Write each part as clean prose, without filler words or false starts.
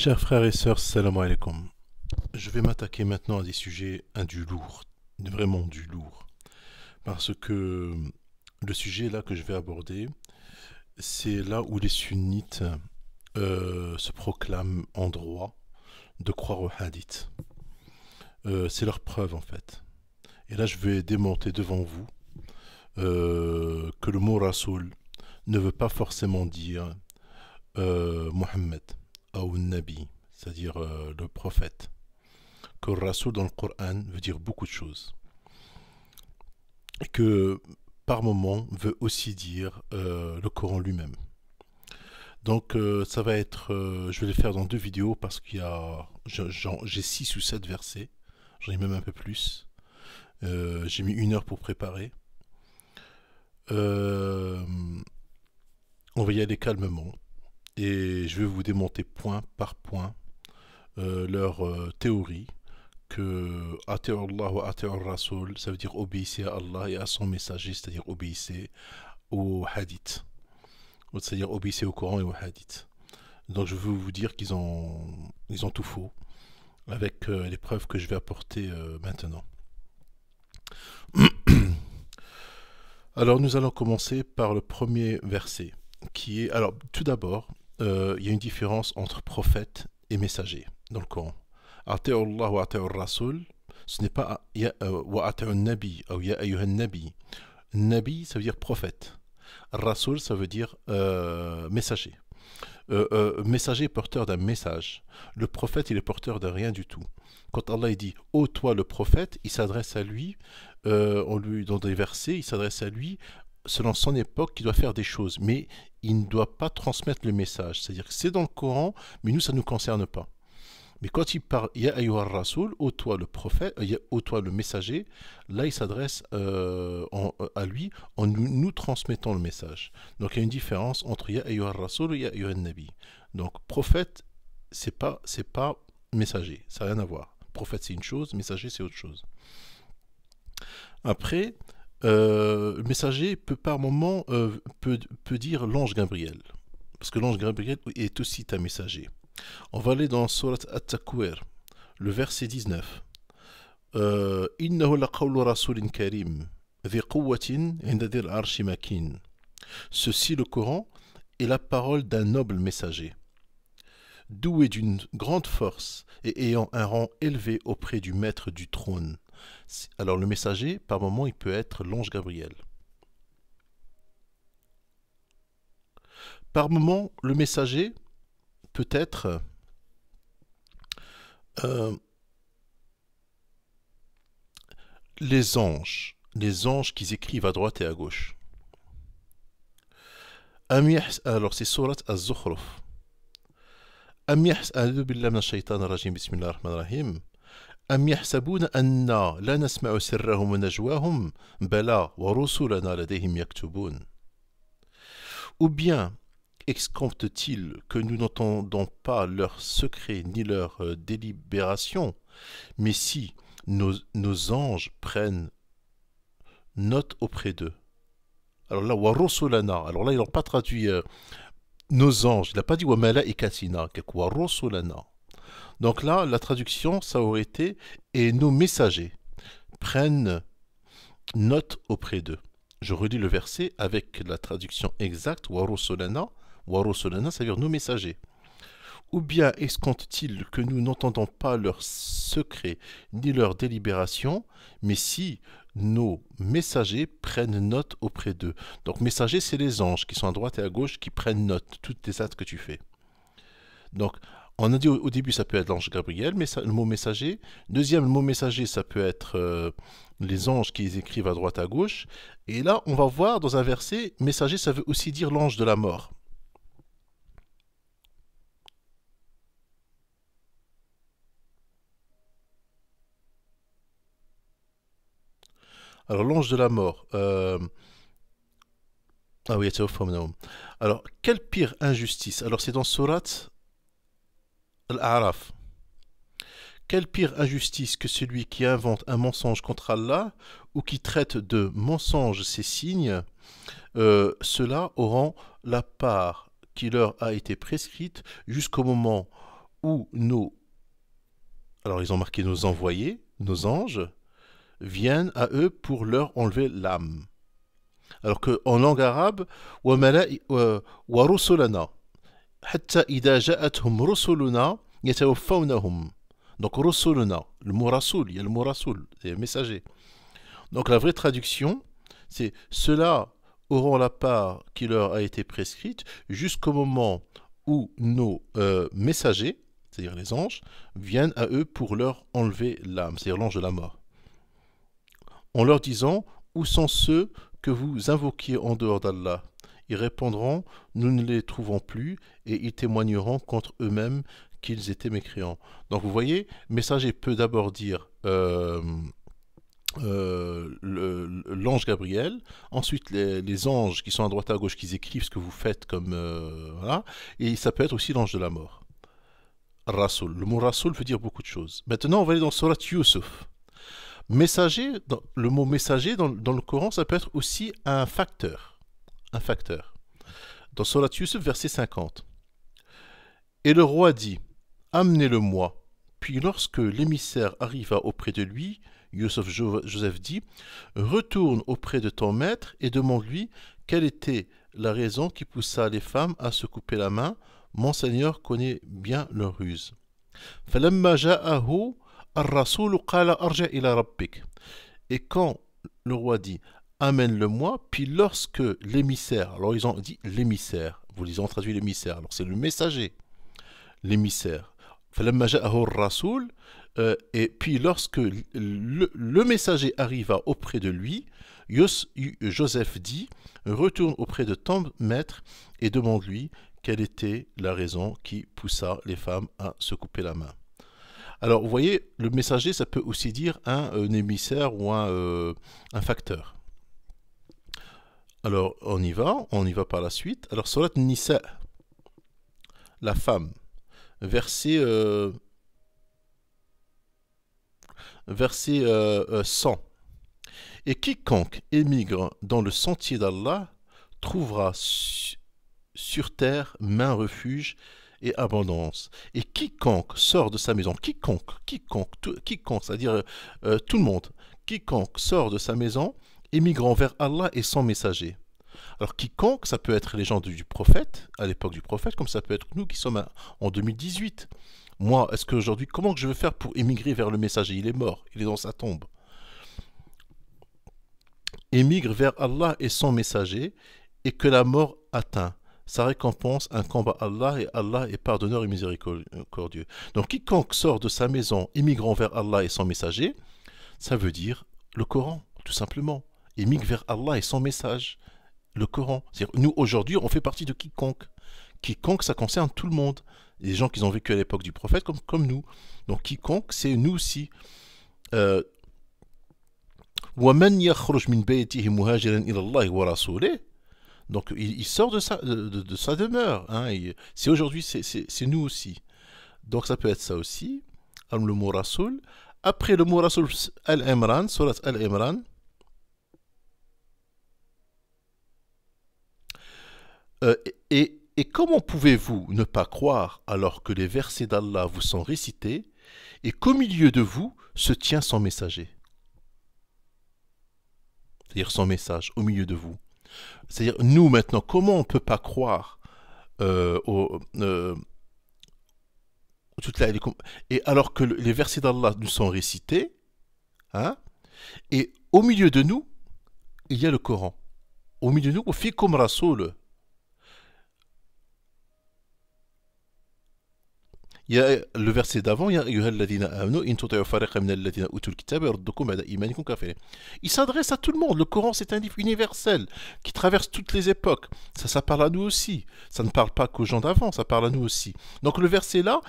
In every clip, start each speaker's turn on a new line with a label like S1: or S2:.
S1: Chers frères et sœurs, salam alaikum. Je vais m'attaquer maintenant à des sujets, du lourd, vraiment du lourd. Parce que le sujet là que je vais aborder, c'est là où les sunnites se proclament en droit de croire au hadith. C'est leur preuve en fait. Et là je vais démonter devant vous que le mot Rasoul ne veut pas forcément dire Mohammed ou Nabi, c'est-à-dire le prophète. Que Rasoul dans le Coran veut dire beaucoup de choses. Et que par moment veut aussi dire le Coran lui-même. Donc ça va être, je vais les faire dans deux vidéos parce qu'il y a, j'ai 6 ou 7 versets, j'en ai même un peu plus. J'ai mis 1 heure pour préparer. On va y aller calmement et je vais vous démonter point par point leur théorie que Ati'ullah wa Ati'ur Rasoul, ça veut dire obéissez à Allah et à son messager, c'est-à-dire obéissez au hadith, c'est-à-dire obéissez au Coran et au hadith. Donc je veux vous dire qu'ils ont tout faux avec les preuves que je vais apporter maintenant. Alors nous allons commencer par le premier verset qui est, alors tout d'abord il y a une différence entre prophète et messager dans le Coran. Ati'ullah wa Ati'ur Rasoul, ce n'est pas wa Ati'un Nabi ou ya ayyuhan Nabi. Nabi ça veut dire prophète. Rasoul ça veut dire messager. Messager porteur d'un message. Le prophète il est porteur de rien du tout. Quand Allah il dit ô toi le prophète, il s'adresse à lui, dans des versets, il s'adresse à lui selon son époque qui doit faire des choses, mais il ne doit pas transmettre le message. C'est-à-dire que c'est dans le Coran, mais nous ça ne nous concerne pas. Mais quand il parle Ya ayyuhar rasoul, ô toi le prophète, ô toi le messager, là il s'adresse à lui en nous transmettant le message. Donc il y a une différence entre Ya ayyuhar rasoul et Ya ayyuhan nabi. Donc prophète, c'est pas messager, ça n'a rien à voir. Prophète c'est une chose, messager c'est autre chose. Après, le messager peut par moment peut dire l'ange Gabriel, parce que l'ange Gabriel est aussi un messager. On va aller dans Surat At-Takwir, le verset 19. Innahu laqawlu rasulin karim, dhi quwwatin inda dhil arshi makin. Ceci, le Coran, est la parole d'un noble messager, doué d'une grande force et ayant un rang élevé auprès du maître du trône. Alors le messager, par moment, il peut être l'ange Gabriel. Par moment, le messager peut être les anges qui écrivent à droite et à gauche. Alors c'est Surat Az-Zukhruf. أعوذ بالله من الشيطان الرجيم بسم الله الرحمن الرحيم أم يحسبون أنا لا نسمع سرهم ونجواهم بلى ورسلنا لديهم يكتبون. Ou bien escompte-t-il que nous n'entendons pas leurs secrets ni leurs délibérations, mais si nos anges prennent note auprès d'eux. Alors là, wa rusulana, alors là ils n'ont pas traduit nos anges, il n'a pas dit wa malaikatina, wa rusulana. Donc là, la traduction, ça aurait été et nos messagers prennent note auprès d'eux. Je relis le verset avec la traduction exacte, wa rusulana, ça veut dire nos messagers. Ou bien escompte-t-il que nous n'entendons pas leurs secrets ni leurs délibérations, mais si nos messagers prennent note auprès d'eux. Donc messagers, c'est les anges qui sont à droite et à gauche qui prennent note, toutes les actes que tu fais. Donc on a dit au début ça peut être l'ange Gabriel, mais le mot messager. Deuxième, le mot messager, ça peut être les anges qui écrivent à droite à gauche. Et là, on va voir dans un verset, messager, ça veut aussi dire l'ange de la mort. Alors l'ange de la mort. Ah oui, alors, quelle pire injustice. Alors c'est dans Surat Al-A'raf. Quelle pire injustice que celui qui invente un mensonge contre Allah ou qui traite de mensonge ses signes, ceux-là auront la part qui leur a été prescrite jusqu'au moment où nos... Alors ils ont marqué nos envoyés, nos anges, viennent à eux pour leur enlever l'âme. Alors qu'en langue arabe, وَرُسُلَنَا حتى إذا جاءتهم رسلنا يتوفونهم. Donc رسلنا, le mot rasoul, il y a le mot rasoul, c'est messager. Donc la vraie traduction, c'est ceux-là auront la part qui leur a été prescrite jusqu'au moment où nos messagers, c'est-à-dire les anges, viennent à eux pour leur enlever l'âme, c'est-à-dire l'ange de la mort. En leur disant, où sont ceux que vous invoquiez en dehors d'Allah? Ils répondront, nous ne les trouvons plus, et ils témoigneront contre eux-mêmes qu'ils étaient mécréants. Donc vous voyez, le messager peut d'abord dire l'ange Gabriel, ensuite les anges qui sont à droite à gauche qui écrivent ce que vous faites comme voilà, et ça peut être aussi l'ange de la mort. Rasoul. Le mot Rasoul veut dire beaucoup de choses. Maintenant on va aller dans Surat Yusuf. Messager, le mot messager dans le Coran, ça peut être aussi un facteur. Un facteur. Dans Surat Yusuf, verset 50. Et le roi dit, amenez-le-moi. Puis lorsque l'émissaire arriva auprès de lui, Joseph dit, retourne auprès de ton maître et demande-lui quelle était la raison qui poussa les femmes à se couper la main. Mon Seigneur connaît bien leur ruse. فَلَمَّا جَاءَهُ الرَّسُولُ قَالَ أَرْجِعْ إِلَى رَبِّكَ. Et quand le roi dit amène-le-moi, puis lorsque l'émissaire, alors ils ont dit l'émissaire, ils ont traduit l'émissaire, alors c'est le messager, l'émissaire. فَلَمَّا جَاءَهُ الرَّسُولُ, et puis lorsque le messager arriva auprès de lui, Joseph dit retourne auprès de ton maître et demande-lui quelle était la raison qui poussa les femmes à se couper la main. Alors, vous voyez, le messager, ça peut aussi dire un émissaire ou un facteur. Alors, on y va par la suite. Alors, Surat Nisa, la femme, verset 100. Et quiconque émigre dans le sentier d'Allah trouvera sur terre main refuge et abondance. Et quiconque sort de sa maison, quiconque, c'est-à-dire tout le monde, quiconque sort de sa maison, émigrant vers Allah et son messager. Alors quiconque, ça peut être les gens du prophète, à l'époque du prophète, comme ça peut être nous qui sommes en 2018. Moi, est-ce qu'aujourd'hui, comment que je veux faire pour émigrer vers le messager? Il est mort, il est dans sa tombe. Émigre vers Allah et son messager, et que la mort atteint. Sa récompense incombe à Allah, et Allah est pardonneur et miséricordieux. Donc quiconque sort de sa maison, émigrant vers Allah et son messager, ça veut dire le Coran, tout simplement. Émigre vers Allah et son message, le Coran. C'est-à-dire, nous, aujourd'hui, on fait partie de quiconque. Quiconque, ça concerne tout le monde. Les gens qui ont vécu à l'époque du prophète comme nous. Donc quiconque, c'est nous aussi. وَمَنْ يَخْرُجْ مِنْ بَيْتِهِ مُهَاجِرًا إِلَى اللَّهِ وَرَسُولِهِ. Donc il sort de sa demeure. Hein, c'est aujourd'hui, c'est nous aussi. Donc ça peut être ça aussi. Le mot Rasoul. Après le mot Rasoul, Al-Imran, Surat Al-Imran. Et comment pouvez-vous ne pas croire alors que les versets d'Allah vous sont récités et qu'au milieu de vous se tient son messager? C'est-à-dire son message au milieu de vous. C'est-à-dire, nous maintenant, comment on ne peut pas croire et alors que les versets d'Allah nous sont récités, hein, et au milieu de nous, il y a le Coran. Au milieu de nous, fikum rasoul. Il y a le verset d'avant, il s'adresse à tout le monde. Le Coran, c'est un livre universel qui traverse toutes les époques. Ça parle à nous aussi. Ça ne parle pas qu'aux gens d'avant, ça parle à nous aussi. Donc le verset là,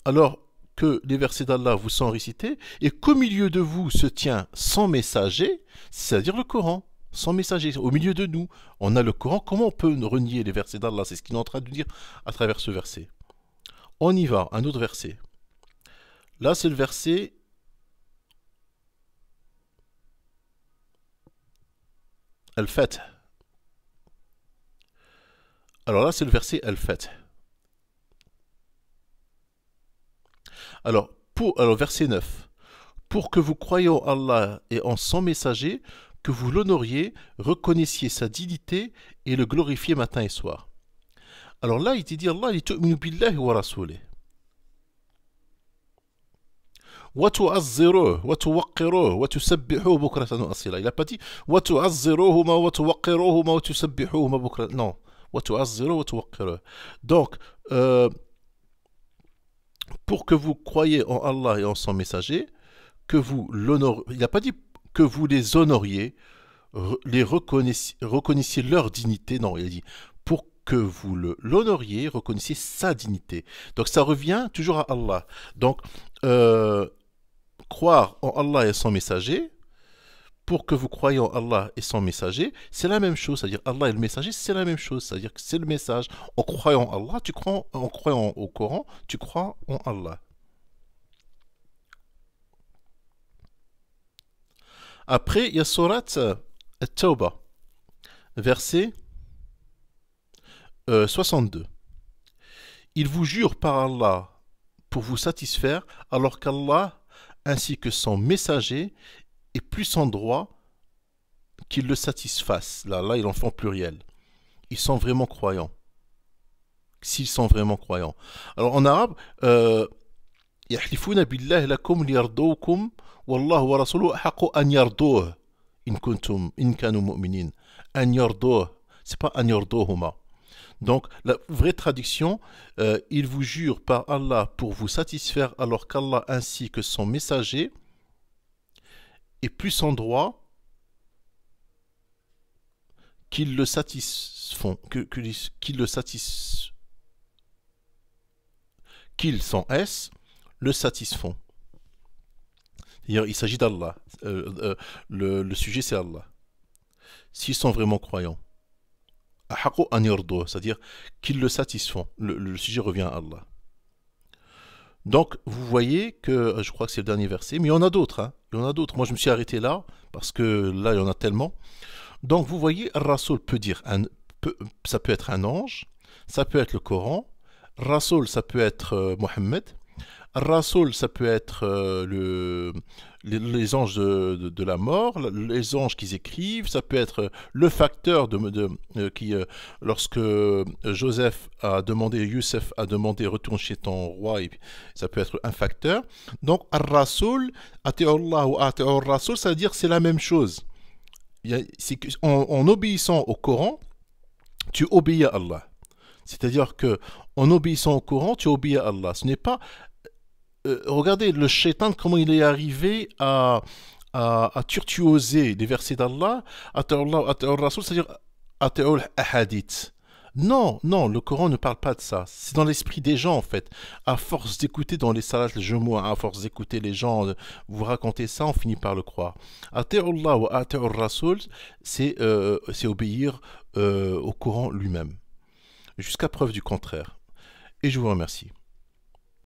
S1: alors que les versets d'Allah vous sont récités et qu'au milieu de vous se tient son messager, c'est-à-dire le Coran. Sans messager, au milieu de nous, on a le Coran. Comment on peut renier les versets d'Allah? C'est ce qu'il est en train de dire à travers ce verset. On y va, un autre verset. Là, c'est le verset Al-Fath. Alors là, c'est le verset Al-Fath. Alors, verset 9. Pour que vous croyiez en Allah et en son messager, que vous l'honoriez, reconnaissiez sa dignité et le glorifiez matin et soir. Alors là, il te dit Allah, il tu'minu billahi wa rasoulih. وتعزروه وتوقروه وتسبحوه بكرة وأصيلا. Il n'a pas dit وتعزروهما وتوقروهما وتسبحوهما بكرة. Non. وتعزروه وتوقروه. Donc, pour que vous croyiez en Allah et en son messager, que vous l'honoriez. Il n'a pas dit que vous les honoriez, les reconnaissiez leur dignité. Non, il a dit pour que vous l'honoriez, reconnaissiez sa dignité. Donc ça revient toujours à Allah. Donc, croire en Allah et son messager, pour que vous croyiez en Allah et son messager, c'est la même chose. C'est-à-dire Allah et le messager, c'est la même chose. C'est-à-dire que c'est le message. En croyant en Allah, tu crois en croyant au Coran, tu crois en Allah. Après, il y a Surat At-Tawbah, verset 62. Il vous jure par Allah pour vous satisfaire, alors qu'Allah ainsi que son messager est plus en droit qu'ils le satisfassent. Là, il en fait en pluriel. Ils sont vraiment croyants. S'ils sont vraiment croyants. Alors en arabe, يحلفون بالله لكم ليرضوكم والله ورسوله أحق أن يرضوه إن كانوا مؤمنين. أن يرضوه, c'est pas أن يرضوهما. Donc, la vraie traduction, il vous jure par Allah pour vous satisfaire, alors qu'Allah ainsi que son messager est plus en droit qu'ils le satisfont, qu'ils le satisfont, qu'ils sans S le satisfont. C'est-à-dire, il s'agit d'Allah. Le sujet, c'est Allah. S'ils sont vraiment croyants. C'est-à-dire qu'ils le satisfont. Le sujet revient à Allah. Donc, vous voyez que, je crois que c'est le dernier verset, mais il y en a d'autres. Hein. Il y en a d'autres. Moi, je me suis arrêté là, parce que là, il y en a tellement. Donc, vous voyez, Rasoul peut dire, ça peut être un ange, ça peut être le Coran, Rasoul, ça peut être Mohammed, Rasoul, ça peut être les anges de la mort, les anges qui écrivent, ça peut être le facteur qui, lorsque Joseph a demandé, Youssef a demandé retourne chez ton roi, et ça peut être un facteur. Donc, Ar-Rasoul, Ati'ullah ou Ati'ur Rasoul, ça veut dire que c'est la même chose. En obéissant au Coran, tu obéis à Allah. C'est-à-dire que en obéissant au Coran, tu obéis à Allah. Ce n'est pas regardez le shaitan, comment il est arrivé à turtuoser les versets d'Allah, c'est-à-dire ahadith. Non, le Coran ne parle pas de ça. C'est dans l'esprit des gens, en fait. À force d'écouter dans les salats, les jumeaux, à force d'écouter les gens vous raconter ça, on finit par le croire. Ati'ullah wa ati'ur Rasul, c'est obéir au Coran lui-même. Jusqu'à preuve du contraire. Et je vous remercie.